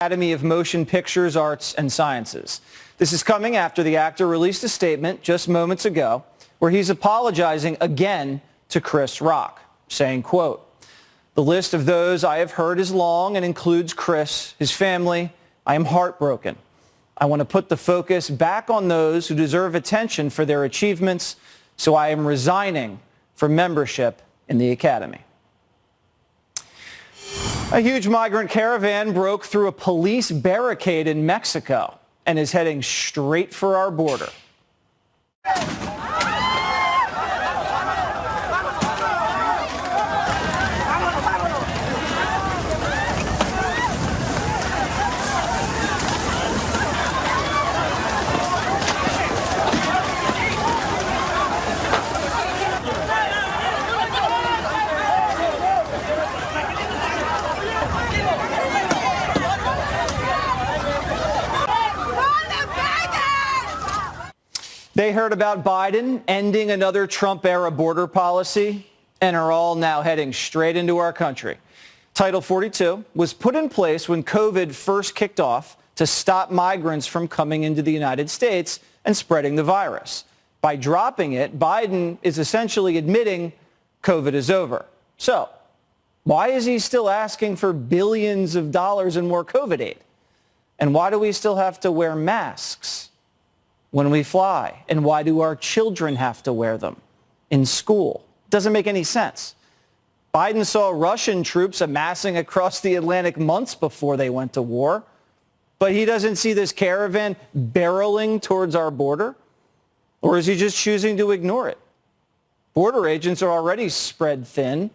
Academy of Motion Pictures, Arts, and Sciences. This is coming after the actor released a statement just moments ago where he's apologizing again to Chris Rock, saying, quote, "The list of those I have hurt is long and includes Chris, his family. I am heartbroken. I want to put the focus back on those who deserve attention for their achievements, so I am resigning from membership in the Academy." A huge migrant caravan broke through a police barricade in Mexico and is heading straight for our border. They heard about Biden ending another Trump-era border policy and are all now heading straight into our country. Title 42 was put in place when COVID first kicked off to stop migrants from coming into the United States and spreading the virus. By dropping it, Biden is essentially admitting COVID is over. So why is he still asking for billions of dollars in more COVID aid? And why do we still have to wear masks when we fly? And why do our children have to wear them in school? Doesn't make any sense. Biden saw Russian troops amassing across the Atlantic months before they went to war, but he doesn't see this caravan barreling towards our border? Or is he just choosing to ignore it? Border agents are already spread thin.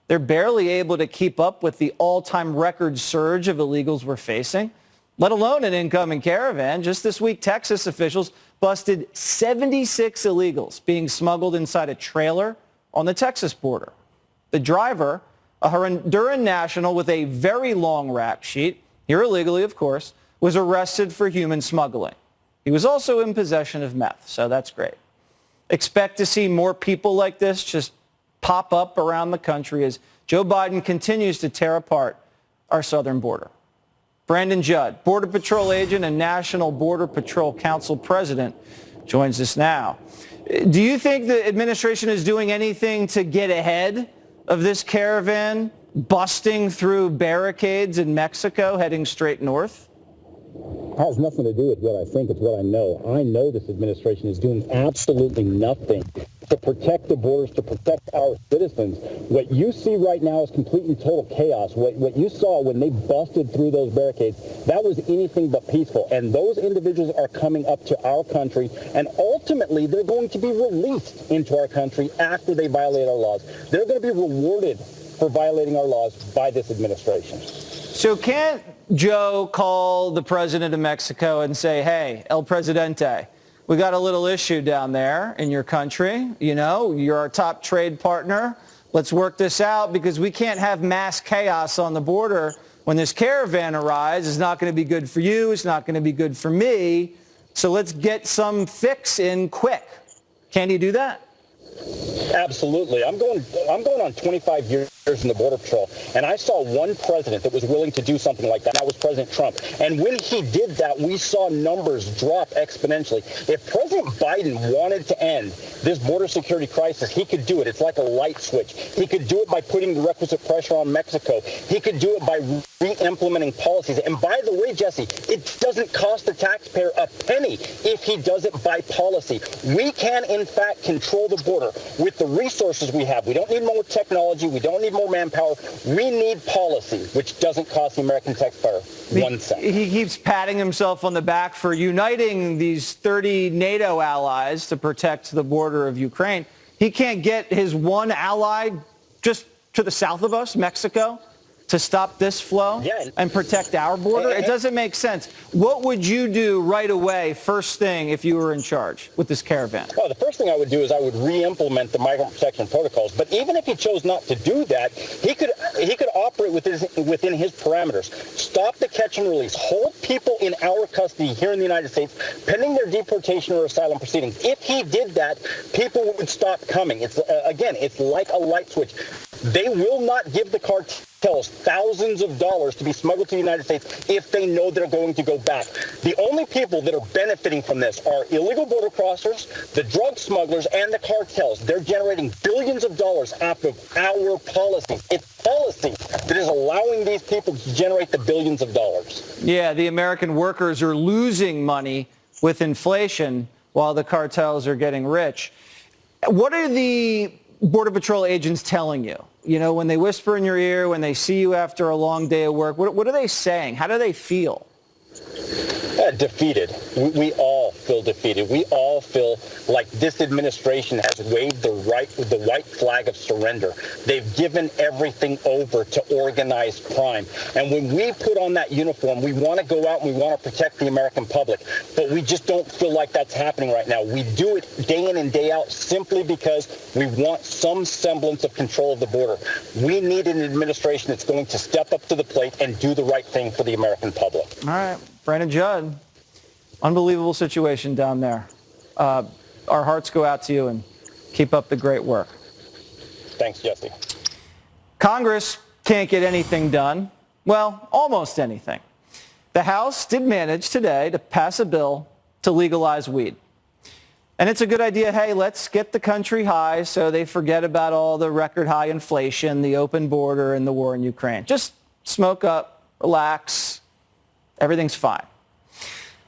They're barely able to keep up with the all-time record surge of illegals we're facing, let alone an incoming caravan. Just this week, Texas officials busted 76 illegals being smuggled inside a trailer on the Texas border. The driver, a Honduran national with a very long rap sheet, here illegally, of course, was arrested for human smuggling. He was also in possession of meth, so that's great. Expect to see more people like this just pop up around the country as Joe Biden continues to tear apart our southern border. Brandon Judd, Border Patrol agent and National Border Patrol Council president, joins us now. Do you think the administration is doing anything to get ahead of this caravan busting through barricades in Mexico heading straight north? It has nothing to do with what I think. It's what I know. I know this administration is doing absolutely nothing to protect the borders, to protect our citizens. What you see right now is complete and total chaos. What you saw when they busted through those barricades, that was anything but peaceful. And those individuals are coming up to our country, and ultimately they're going to be released into our country after they violate our laws. They're going to be rewarded for violating our laws by this administration. So can't Joe call the president of Mexico and say, hey, El Presidente, we got a little issue down there in your country. You know, you're our top trade partner. Let's work this out because we can't have mass chaos on the border when this caravan arrives. It's not going to be good for you. It's not going to be good for me. So let's get some fix in quick. Can he do that? Absolutely. I'm going on 25 years in the Border Patrol, and I saw one president that was willing to do something like that, and that was President Trump. And when he did that, we saw numbers drop exponentially. If President Biden wanted to end this border security crisis, he could do it. It's like a light switch. He could do it by putting the requisite pressure on Mexico. He could do it by re-implementing policies. And by the way, Jesse, it doesn't cost the taxpayer a penny if he does it by policy. We can, in fact, control the border with the resources we have. We don't need more technology. We don't need more manpower. We need policy, which doesn't cost the American taxpayer 1 cent. He keeps patting himself on the back for uniting these 30 NATO allies to protect the border of Ukraine. He can't get his one ally just to the south of us, Mexico, to stop this flow and protect our border? It doesn't make sense. What would you do right away, first thing, if you were in charge with this caravan? Well, the first thing I would do is I would re-implement the migrant protection protocols. But even if he chose not to do that, he could operate within his parameters. Stop the catch and release. Hold people in our custody here in the United States pending their deportation or asylum proceedings. If he did that, people would stop coming. It's again, it's like a light switch. They will not give the cartels thousands of dollars to be smuggled to the United States if they know they're going to go back. The only people that are benefiting from this are illegal border crossers, the drug smugglers, and the cartels. They're generating billions of dollars off of our policies. It's policy that is allowing these people to generate the billions of dollars. Yeah, the American workers are losing money with inflation while the cartels are getting rich. What are the Border Patrol agents telling you? You know, when they whisper in your ear, when they see you after a long day of work, what are they saying? How do they feel? Defeated. We all feel defeated. We all feel like this administration has waved the white flag of surrender. They've given everything over to organized crime. And when we put on that uniform, we want to go out and we want to protect the American public. But we just don't feel like that's happening right now. We do it day in and day out simply because we want some semblance of control of the border. We need an administration that's going to step up to the plate and do the right thing for the American public. All right. Brandon Judd, unbelievable situation down there. Our hearts go out to you and keep up the great work. Thanks, Jesse. Congress can't get anything done. Well, almost anything. The House did manage today to pass a bill to legalize weed. And it's a good idea. Hey, let's get the country high so they forget about all the record high inflation, the open border, and the war in Ukraine. Just smoke up, relax. Everything's fine.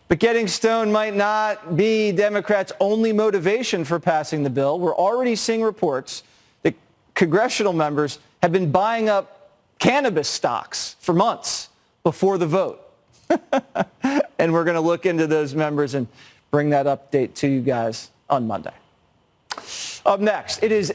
But getting stoned might not be Democrats' only motivation for passing the bill. We're already seeing reports that congressional members have been buying up cannabis stocks for months before the vote. And we're going to look into those members and bring that update to you guys on Monday. Up next, it is